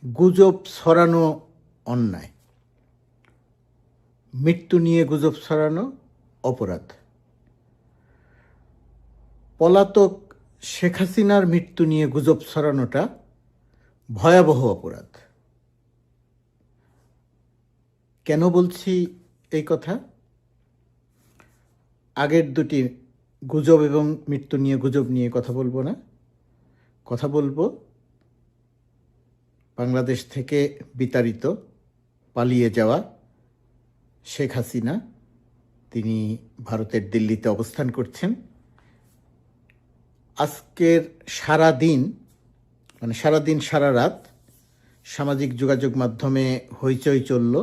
গুজব ছড়ানো অন্যায়, মৃত্যু নিয়ে গুজব ছড়ানো অপরাধ। পলাতক শেখ হাসিনার মৃত্যু নিয়ে গুজব ছড়ানোটা ভয়াবহ অপরাধ। কেন বলছি এই কথা? আগের দুটি গুজব এবং মৃত্যু নিয়ে গুজব নিয়ে কথা বলবো না, কথা বলবো বাংলাদেশ থেকে বিতাড়িত পালিয়ে যাওয়া শেখ হাসিনা। তিনি ভারতের দিল্লিতে অবস্থান করছেন। আজকের সারাদিন সারা রাত সামাজিক যোগাযোগ মাধ্যমে হইচই চলল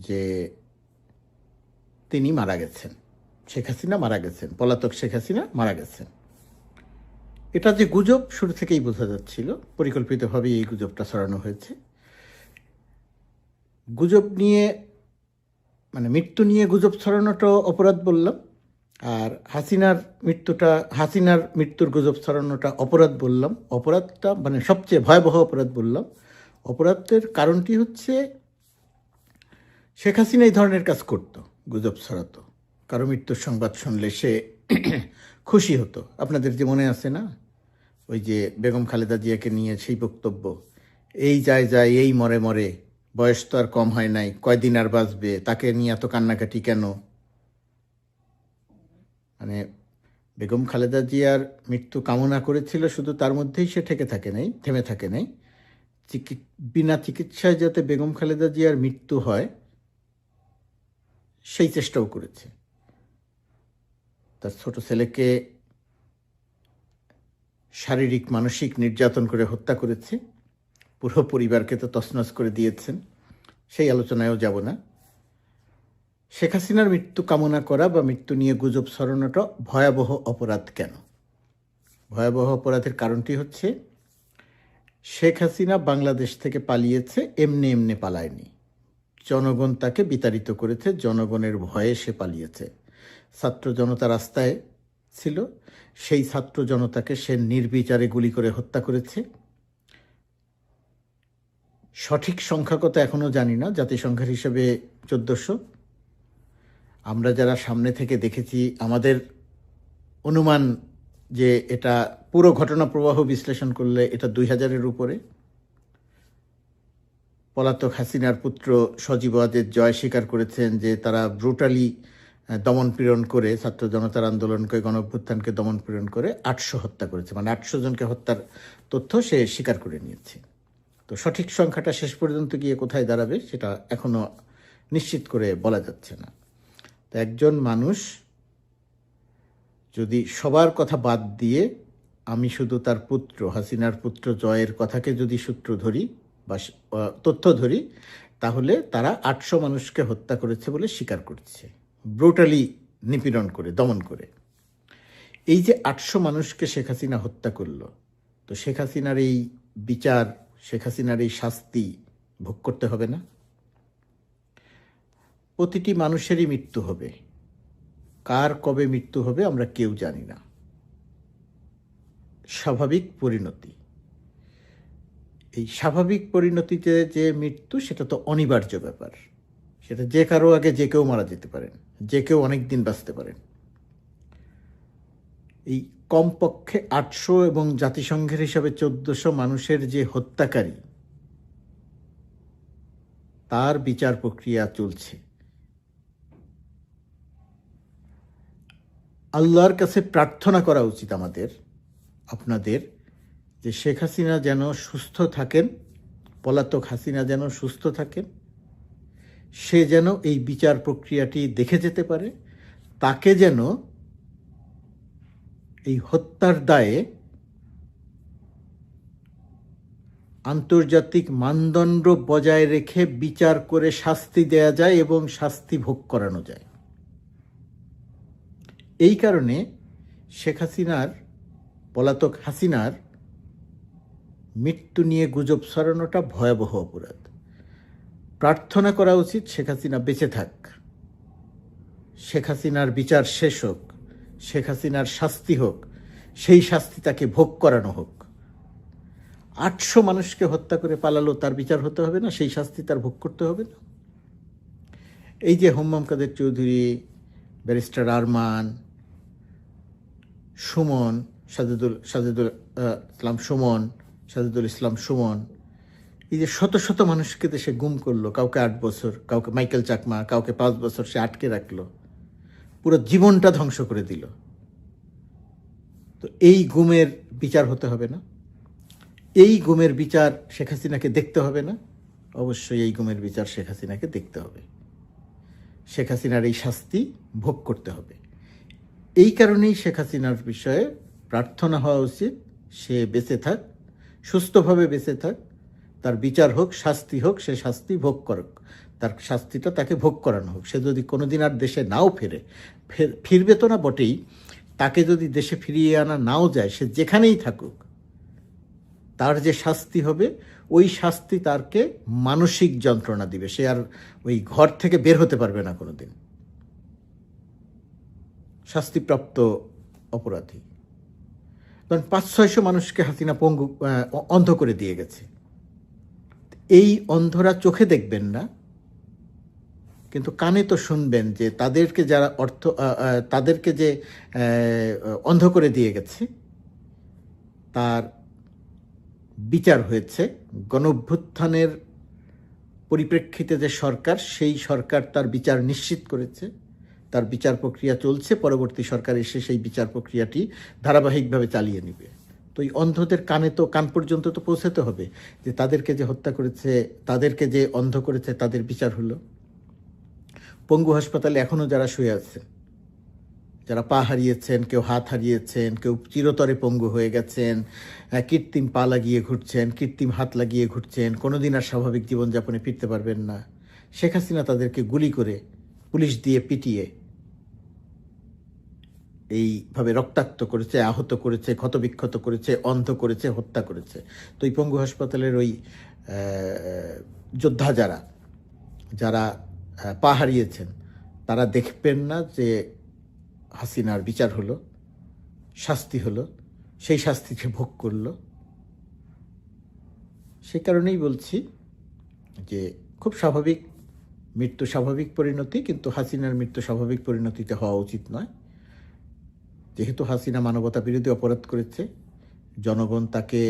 যে তিনি মারা গেছেন, শেখ হাসিনা মারা গেছেন, পলাতক শেখ হাসিনা মারা গেছেন। এটা যে গুজব শুরু থেকেই বোঝা যাচ্ছিল, পরিকল্পিতভাবেই এই গুজবটা ছড়ানো হয়েছে। গুজব নিয়ে মৃত্যু নিয়ে গুজব ছড়ানোটা অপরাধ বললাম, আর হাসিনার মৃত্যুর গুজব ছড়ানোটা অপরাধ বললাম। অপরাধটা সবচেয়ে ভয়াবহ অপরাধ বললাম। অপরাধের কারণটি হচ্ছে শেখ হাসিনা এই ধরনের কাজ করত, গুজব ছড়াতো। কারো মৃত্যুর সংবাদ শুনলে সে খুশি হতো। আপনাদের যে মনে আছে না, ওই যে বেগম খালেদা জিয়াকে নিয়ে সেই বক্তব্য, এই যায় এই মরে মরে, বয়স তো আর কম হয় নাই, কয়দিন আর বাঁচবে, তাকে নিয়ে এত কান্নাকাটি কেন? বেগম খালেদা জিয়ার মৃত্যু কামনা করেছিল, শুধু তার মধ্যেই সে থেমে থাকে নাই। বিনা চিকিৎসায় যাতে বেগম খালেদা জিয়ার মৃত্যু হয় সেই চেষ্টাও করেছে। তার ছোট ছেলেকে শারীরিক মানসিক নির্যাতন করে হত্যা করেছে, পুরো পরিবারকে তো তছনছ করে দিয়েছেন, সেই আলোচনায়ও যাব না। শেখ হাসিনার মৃত্যু কামনা করা বা মৃত্যু নিয়ে গুজব ছড়ানোটা ভয়াবহ অপরাধ। কেন ভয়াবহ অপরাধের কারণটি হচ্ছে, শেখ হাসিনা বাংলাদেশ থেকে পালিয়েছে, এমনি পালায়নি। জনগণ তাকে বিতাড়িত করেছে, জনগণের ভয়ে সে পালিয়েছে। ছাত্র জনতা রাস্তায় ছিল, সেই ছাত্র জনতাকে সে নির্বিচারে গুলি করে হত্যা করেছে। সঠিক সংখ্যা কত এখনও জানি না, জাতিসংখ্যার হিসেবে 1400। আমরা যারা সামনে থেকে দেখেছি, আমাদের অনুমান যে এটা পুরো ঘটনা প্রবাহ বিশ্লেষণ করলে এটা 2000-এর উপরে। পলাতক হাসিনার পুত্র সজীব ওয়াজেদ জয় স্বীকার করেছেন যে তারা ব্রুটালি দমনপীড়ন করে, ছাত্র জনতার আন্দোলনকে, গণঅভ্যুত্থানকে দমনপীড়ন করে 800 হত্যা করেছে। 800 জনকে হত্যার তথ্য সে স্বীকার করে নিয়েছে। তো সঠিক সংখ্যাটা শেষ পর্যন্ত গিয়ে কোথায় দাঁড়াবে সেটা এখনো নিশ্চিত করে বলা যাচ্ছে না। তো একজন মানুষ যদি সবার কথা বাদ দিয়ে আমি শুধু তার পুত্র, হাসিনার পুত্র জয়ের কথাকে যদি সূত্র ধরি বা তথ্য ধরি, তাহলে তারা 800 মানুষকে হত্যা করেছে বলে স্বীকার করছে, ব্রুটালি নিপীড়ন করে, দমন করে। এই যে 800 মানুষকে শেখ হাসিনা হত্যা করলো, তো শেখ হাসিনার এই বিচার, শেখ হাসিনার এই শাস্তি ভোগ করতে হবে না? প্রতিটি মানুষেরই মৃত্যু হবে, কার কবে মৃত্যু হবে আমরা কেউ জানি না। স্বাভাবিক পরিণতি। এই স্বাভাবিক পরিণতিতে যে মৃত্যু, সেটা তো অনিবার্য ব্যাপার। সেটা যে কারো আগে যে কেউ মারা যেতে পারেন, যে কেউ অনেক দিন বাঁচতে পারেন। এই কমপক্ষে 800 এবং জাতিসংঘের হিসাবে 1400 মানুষের যে হত্যাকারী, তার বিচার প্রক্রিয়া চলছে। আল্লাহর কাছে প্রার্থনা করা উচিত আমাদের, আপনাদের, যে শেখ হাসিনা যেন সুস্থ থাকেন, পলাতক হাসিনা যেন সুস্থ থাকেন, সে যেন এই বিচার প্রক্রিয়াটি দেখে যেতে পারে, তাকে যেন এই হত্যার দায়ে আন্তর্জাতিক মানদণ্ড বজায় রেখে বিচার করে শাস্তি দেয়া যায় এবং শাস্তি ভোগ করানো যায়। এই কারণে শেখ হাসিনার, পলাতক হাসিনার মৃত্যু নিয়ে গুজব ছড়ানোটা ভয়াবহ অপরাধ। প্রার্থনা করা উচিত শেখ হাসিনা বেঁচে থাক, শেখ হাসিনার বিচার শেষ হোক, শেখ হাসিনার শাস্তি হোক, সেই শাস্তি তাকে ভোগ করানো হোক। 800 মানুষকে হত্যা করে পালালো, তার বিচার হতে হবে না? সেই শাস্তি তার ভোগ করতে হবে না? এই যে হোম্মাম কাদের চৌধুরী, ব্যারিস্টার আরমান, সুমন, সাজেদুল ইসলাম সুমন, এই যে শত শত মানুষকে দেশে গুম করলো, কাউকে 8 বছর, কাউকে মাইকেল চাকমা, কাউকে 5 বছর সে আটকে রাখলো, পুরো জীবনটা ধ্বংস করে দিল। তো এই গুমের বিচার হতে হবে না? এই গুমের বিচার শেখ হাসিনাকে দেখতে হবে না? অবশ্যই এই গুমের বিচার শেখ হাসিনাকে দেখতে হবে। শেখ হাসিনার এই শাস্তি ভোগ করতে হবে। এই কারণেই শেখ হাসিনার বিষয়ে প্রার্থনা হওয়া উচিত, সে বেঁচে থাক, সুস্থভাবে বেঁচে থাক, তার বিচার হোক, শাস্তি হোক, সে শাস্তি ভোগ করুক, তার শাস্তিটা তাকে ভোগ করানো হোক। সে যদি কোনোদিন আর দেশে নাও ফিরবে তো না বটেই, তাকে যদি দেশে ফিরিয়ে আনা নাও যায়, সে যেখানেই থাকুক, তার যে শাস্তি হবে ওই শাস্তি তাকে মানসিক যন্ত্রণা দিবে। সে আর ওই ঘর থেকে বের হতে পারবে না কোনোদিন। শাস্তিপ্রাপ্ত অপরাধী, কারণ 500-600 মানুষকে হাসিনা অন্ধ করে দিয়ে গেছে। এই অন্ধরা চোখে দেখবেন না, কিন্তু কানে তো শুনবেন যে তাদেরকে যে অন্ধ করে দিয়ে গেছে তার বিচার হয়েছে। গণঅভ্যুত্থানের পরিপ্রেক্ষিতে যে সরকার, সেই সরকার তার বিচার নিশ্চিত করেছে, তার বিচার প্রক্রিয়া চলছে, পরবর্তী সরকার এসে সেই বিচার প্রক্রিয়াটি ধারাবাহিকভাবে চালিয়ে নেবে। তো এই অন্ধদের কান পর্যন্ত তো পৌঁছাতে হবে যে তাদেরকে যে হত্যা করেছে, তাদেরকে যে অন্ধ করেছে, তাদের বিচার হলো। পঙ্গু হাসপাতালে এখনও যারা শুয়ে আছেন, যারা পা হারিয়েছেন, কেউ হাত হারিয়েছেন, কেউ চিরতরে পঙ্গু হয়ে গেছেন, কৃত্রিম পা লাগিয়ে ঘুরছেন, কৃত্রিম হাত লাগিয়ে ঘুরছেন, কোনোদিন আর স্বাভাবিক জীবনযাপনে ফিরতে পারবেন না। শেখ হাসিনা তাদেরকে গুলি করে, পুলিশ দিয়ে পিটিয়ে এইভাবে রক্তাক্ত করেছে, আহত করেছে, ক্ষতবিক্ষত করেছে, অন্ধ করেছে, হত্যা করেছে। তো এই পঙ্গু হাসপাতালের ওই যোদ্ধা যারা পা হারিয়েছেন, তারা দেখবেন না যে হাসিনার বিচার হলো, শাস্তি হলো, সেই শাস্তিকে ভোগ করলো? সেই কারণেই বলছি যে খুব স্বাভাবিক মৃত্যু, স্বাভাবিক পরিণতি, কিন্তু হাসিনার মৃত্যু স্বাভাবিক পরিণতিতে হওয়া উচিত নয়। যেহেতু হাসিনা মানবতা বিরোধী অপরাধ করেছে, জনগণ তাকে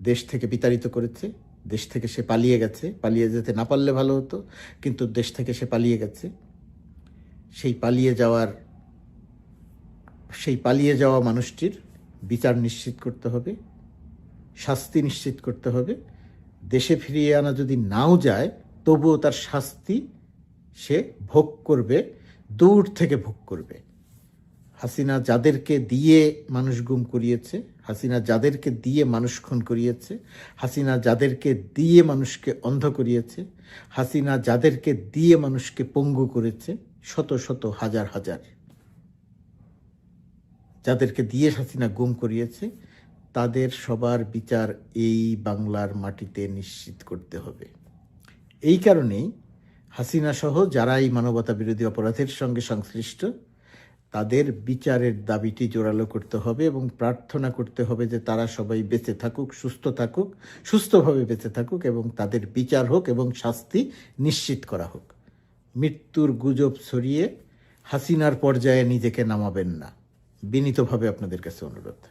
দেশ থেকে বিতাড়িত করেছে, দেশ থেকে সে পালিয়ে গেছে, পালিয়ে যেতে না পারলে ভালো হতো, কিন্তু দেশ থেকে সে পালিয়ে গেছে। সেই পালিয়ে যাওয়া মানুষটির বিচার নিশ্চিত করতে হবে, শাস্তি নিশ্চিত করতে হবে। দেশে ফিরিয়ে আনা যদি নাও যায়, তবুও তার শাস্তি সে ভোগ করবে, দূর থেকে ভোগ করবে। হাসিনা যাদেরকে দিয়ে মানুষ গুম করিয়েছে, হাসিনা যাদেরকে দিয়ে মানুষ খুন করিয়েছে, হাসিনা যাদেরকে দিয়ে মানুষকে অন্ধ করিয়েছে, হাসিনা যাদেরকে দিয়ে মানুষকে পঙ্গু করেছে, শত শত হাজার হাজার যাদেরকে দিয়ে হাসিনা গুম করিয়েছে, তাদের সবার বিচার এই বাংলার মাটিতে নিশ্চিত করতে হবে। এই কারণেই হাসিনা সহ যারা এই মানবতা বিরোধী অপরাধের সঙ্গে সংশ্লিষ্ট, তাদের বিচারের দাবিটি জোরালো করতে হবে এবং প্রার্থনা করতে হবে যে তারা সবাই বেঁচে থাকুক, সুস্থ থাকুক, সুস্থভাবে বেঁচে থাকুক, এবং তাদের বিচার হোক এবং শাস্তি নিশ্চিত করা হোক। মৃত্যুর গুজব ছড়িয়ে হাসিনার পর্যায়ে নিজেকে নামাবেন না, বিনীতভাবে আপনাদের কাছে অনুরোধ।